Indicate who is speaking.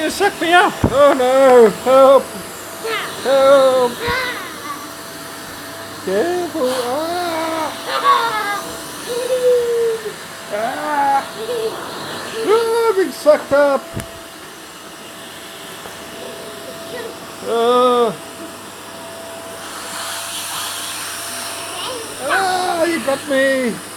Speaker 1: gonna suck me up. Oh no, help, help. Careful. I'm being sucked up. You got me.